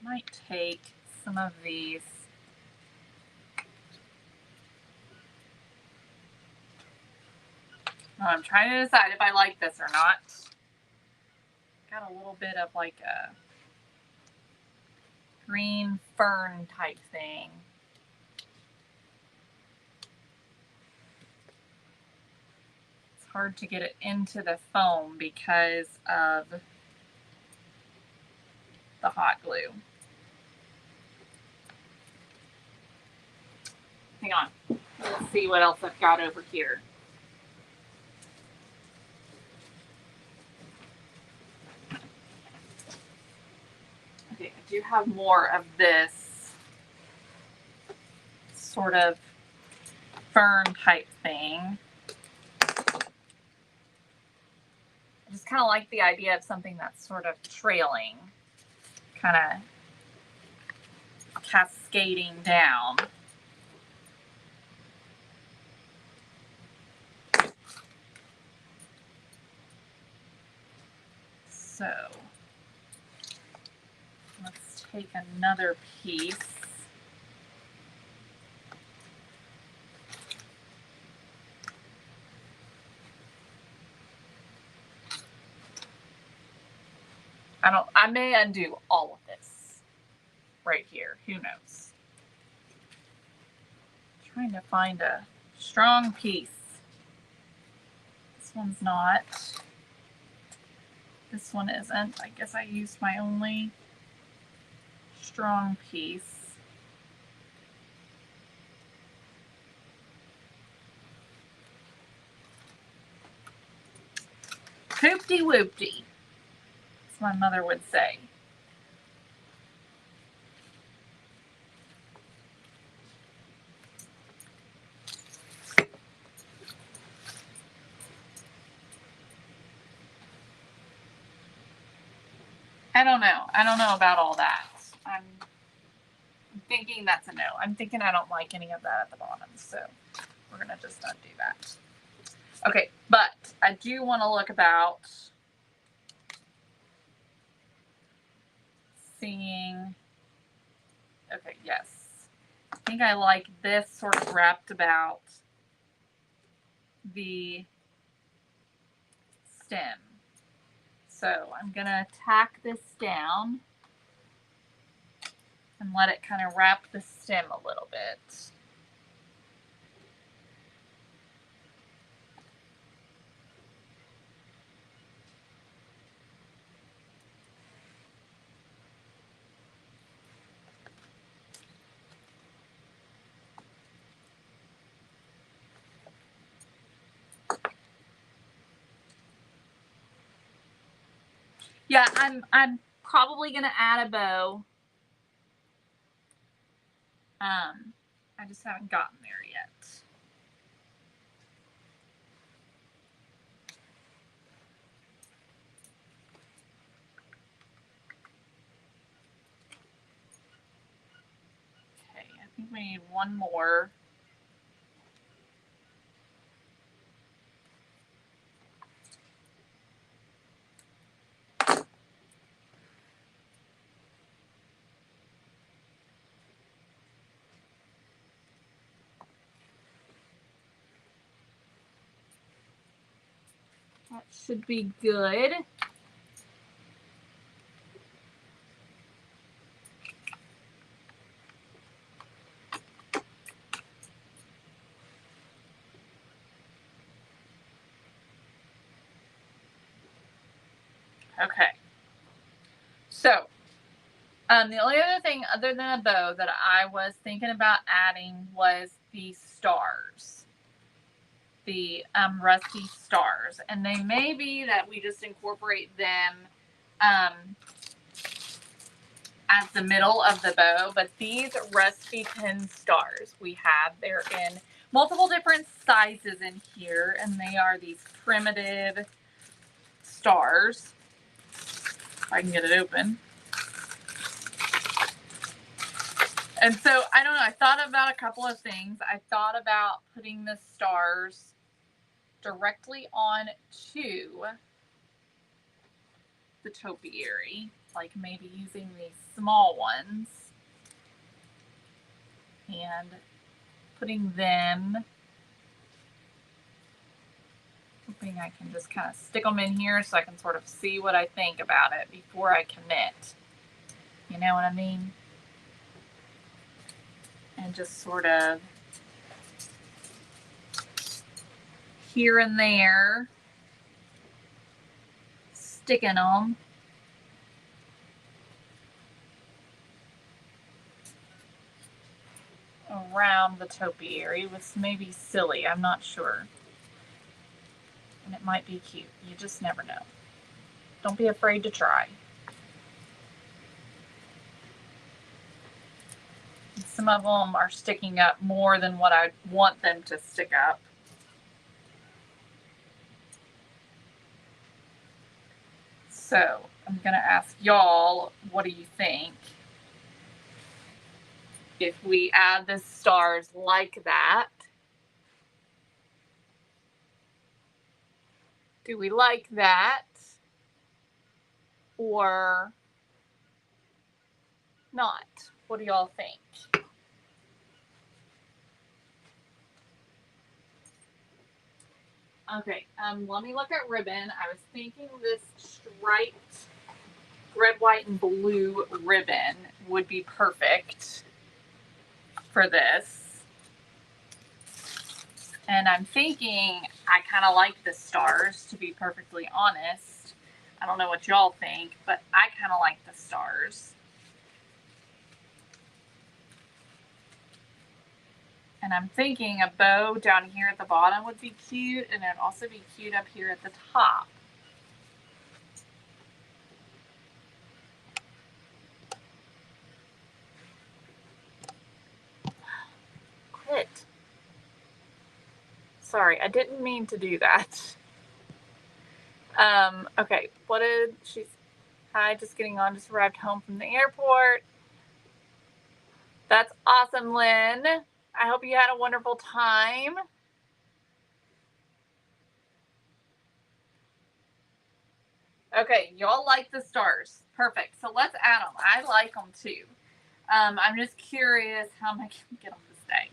Might take some of these. Oh, I'm trying to decide if I like this or not. Got a little bit of like a green fern type thing. It's hard to get it into the foam because of the hot glue. Hang on. Let's see what else I've got over here. Okay, I do have more of this sort of fern type thing. I just kind of like the idea of something that's sort of trailing, kind of cascading down. So let's take another piece. I may undo all of this right here. Who knows? Trying to find a strong piece. This one's not. This one isn't. I guess I used my only strong piece. Hoopty whoopty, as my mother would say. I don't know. I don't know about all that. I'm thinking that's a no. I'm thinking I don't like any of that at the bottom, so we're going to just undo that. Okay, but I do want to look about seeing, okay, yes. I think I like this sort of wrapped about the stem. So I'm going to tack this down and let it kind of wrap the stem a little bit. Yeah, I'm probably gonna add a bow. I just haven't gotten there yet. Okay, I think we need one more. That should be good. Okay. So, the only other thing other than a bow that I was thinking about adding was the stars. The rusty stars. And they may be that we just incorporate them as the middle of the bow, but these rusty pin stars we have, they're in multiple different sizes in here, and they are these primitive stars. If I can get it open. And so, I don't know, I thought about a couple of things. I thought about putting the stars directly on to the topiary, like maybe using these small ones and putting them, hoping I can just kind of stick them in here so I can sort of see what I think about it before I commit. You know what I mean? And just sort of here and there, sticking them. Around the topiary, which may be silly, I'm not sure. And it might be cute. You just never know. Don't be afraid to try. Some of them are sticking up more than what I want them to stick up. So I'm going to ask y'all, what do you think? If we add the stars like that, do we like that or not? What do y'all think? Okay, let me look at ribbon. I was thinking this striped red, white, and blue ribbon would be perfect for this. And I'm thinking I kind of like the stars, to be perfectly honest. I don't know what y'all think, but I kind of like the stars. And I'm thinking a bow down here at the bottom would be cute, and it'd also be cute up here at the top. Quit. Sorry, I didn't mean to do that. Okay, what did she... Hi, just getting on, just arrived home from the airport. That's awesome, Lynn. I hope you had a wonderful time. Okay, y'all like the stars. Perfect. So let's add them. I like them too. I'm just curious how am I going to get them to stay.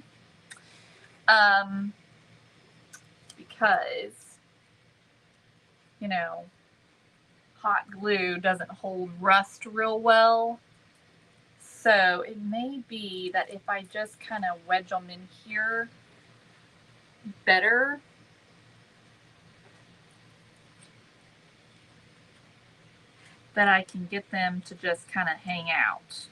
Because, you know, hot glue doesn't hold rust real well. So it may be that if I just kind of wedge them in here better, that I can get them to just kind of hang out.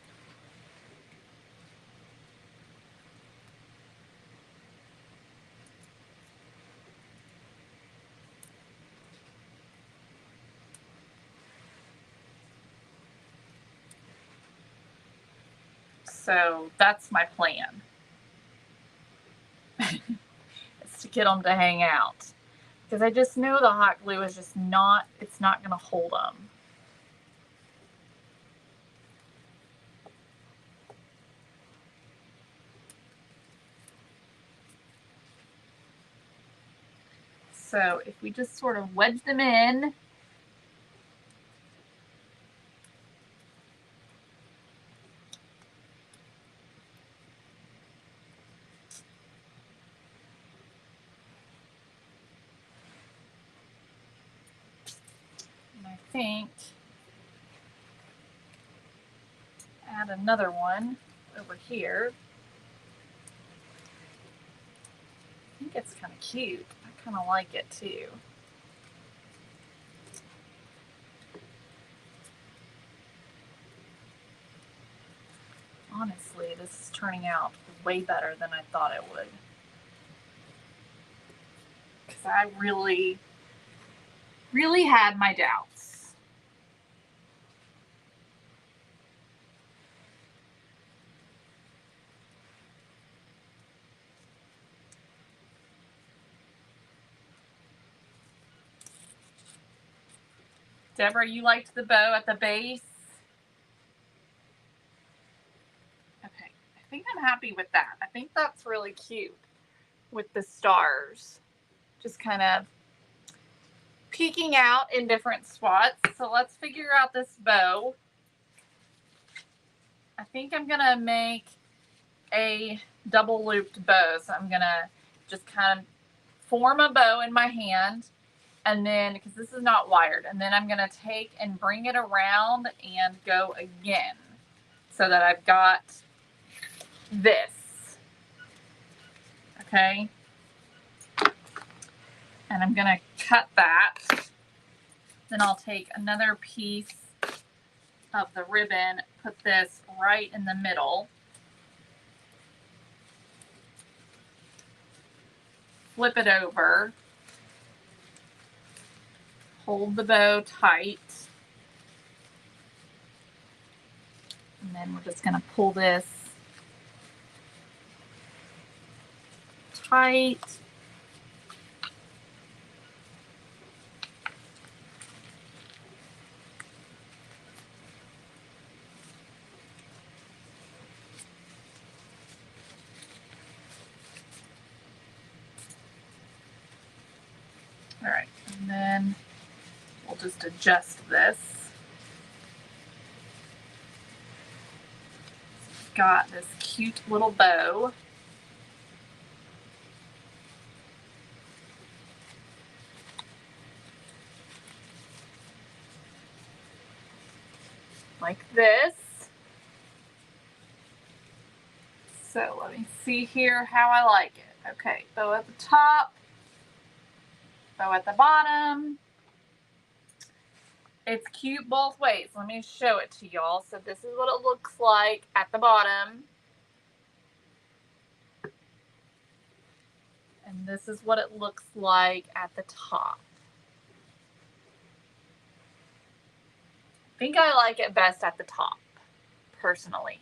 So that's my plan. It's to get them to hang out. Because I just know the hot glue is just not, it's not going to hold them. So if we just sort of wedge them in, and I think add another one over here. I think it's kind of cute. I kind of like it too. Honestly, this is turning out way better than I thought it would. Because I really, really had my doubts. Deborah, you liked the bow at the base? Okay, I happy with that. I think that's really cute with the stars. Just kind of peeking out in different spots. So let's figure out this bow. I think I'm going to make a double looped bow. So I'm going to just kind of form a bow in my hand. And then, because this is not wired, and then I'm going to take and bring it around and go again so that I've got this. Okay. And I'm going to cut that. Then I'll take another piece of the ribbon, put this right in the middle. Flip it over. Hold the bow tight. And then we're just going to pull this tight. All right, and then we'll just adjust this. Got this cute little bow. Like this. So let me see here how I like it. Okay, bow at the top, bow at the bottom. It's cute both ways. Let me show it to y'all. So this is what it looks like at the bottom. And this is what it looks like at the top. I think I like it best at the top, personally.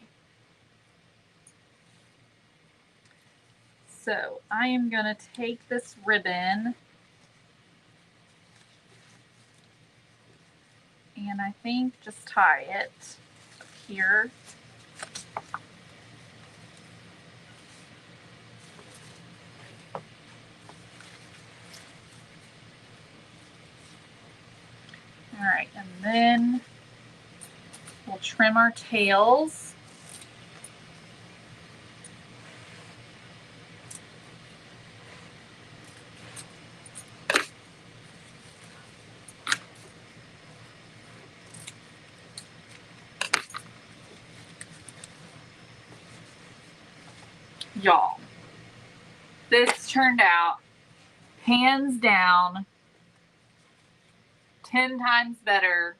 So I am going to take this ribbon and I think just tie it here. All right, and then we'll trim our tails. Y'all, this turned out hands down 10 times better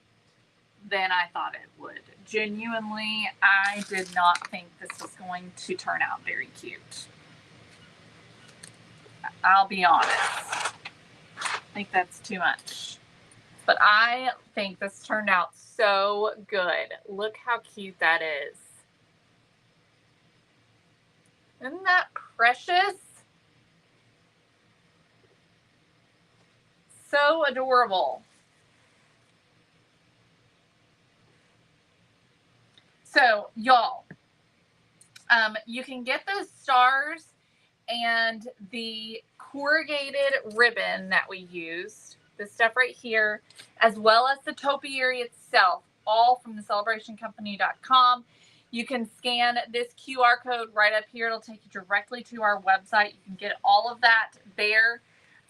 than I thought it would. Genuinely, I did not think this was going to turn out very cute. I'll be honest. I think that's too much. But I think this turned out so good. Look how cute that is. Isn't that precious? So adorable. So, y'all, you can get those stars and the corrugated ribbon that we used, this stuff right here, as well as the topiary itself, all from thecelebrationcompany.com. You can scan this QR code right up here. It'll take you directly to our website. You can get all of that there.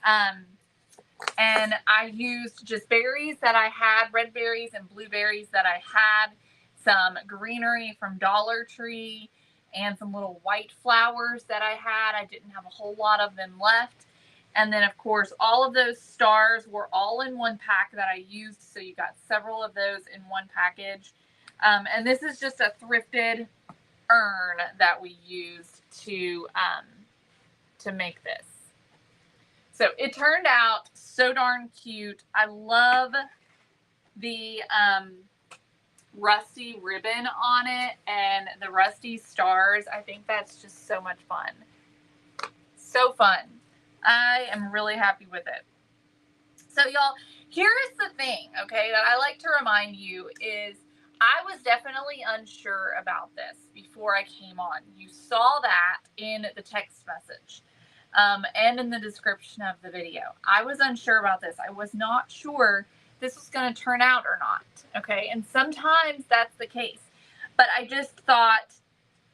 And I used just berries that I had, red berries and blueberries that I had, some greenery from Dollar Tree, and some little white flowers that I had. I didn't have a whole lot of them left. And then, of course, all of those stars were all in one pack that I used. So you got several of those in one package. And this is just a thrifted urn that we used to make this. So it turned out so darn cute. I love the rusty ribbon on it and the rusty stars. I think that's just so much fun. So fun. I am really happy with it. So y'all, here's the thing, okay, that I like to remind you is I was definitely unsure about this before I came on. You saw that in the text message and in the description of the video. I was unsure about this. I was not sure this was going to turn out or not. Okay. And sometimes that's the case. But I just thought,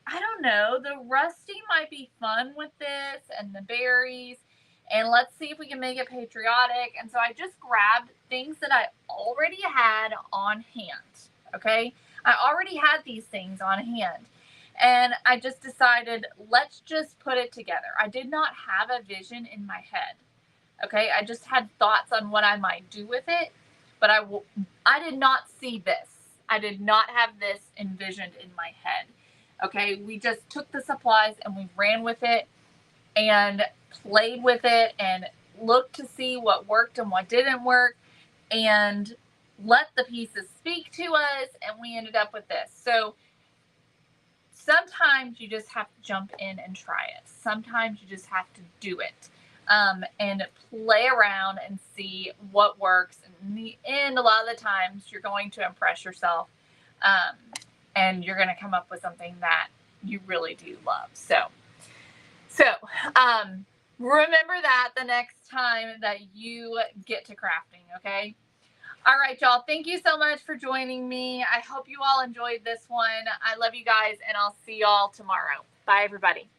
I don't know, the rusty might be fun with this and the berries. And let's see if we can make it patriotic. And so I just grabbed things that I already had on hand. Okay. I already had these things on hand. And I just decided, let's just put it together. I did not have a vision in my head. Okay. I just had thoughts on what I might do with it. But I did not see this. I did not have this envisioned in my head. Okay, we just took the supplies and we ran with it and played with it and looked to see what worked and what didn't work and let the pieces speak to us, and we ended up with this. So sometimes you just have to jump in and try it. Sometimes you just have to do it and play around and see what works. And in the end, a lot of the times you're going to impress yourself. And you're going to come up with something that you really do love. So remember that the next time that you get to crafting, okay? All right, y'all. Thank you so much for joining me. I hope you all enjoyed this one. I love you guys, and I'll see y'all tomorrow. Bye, everybody.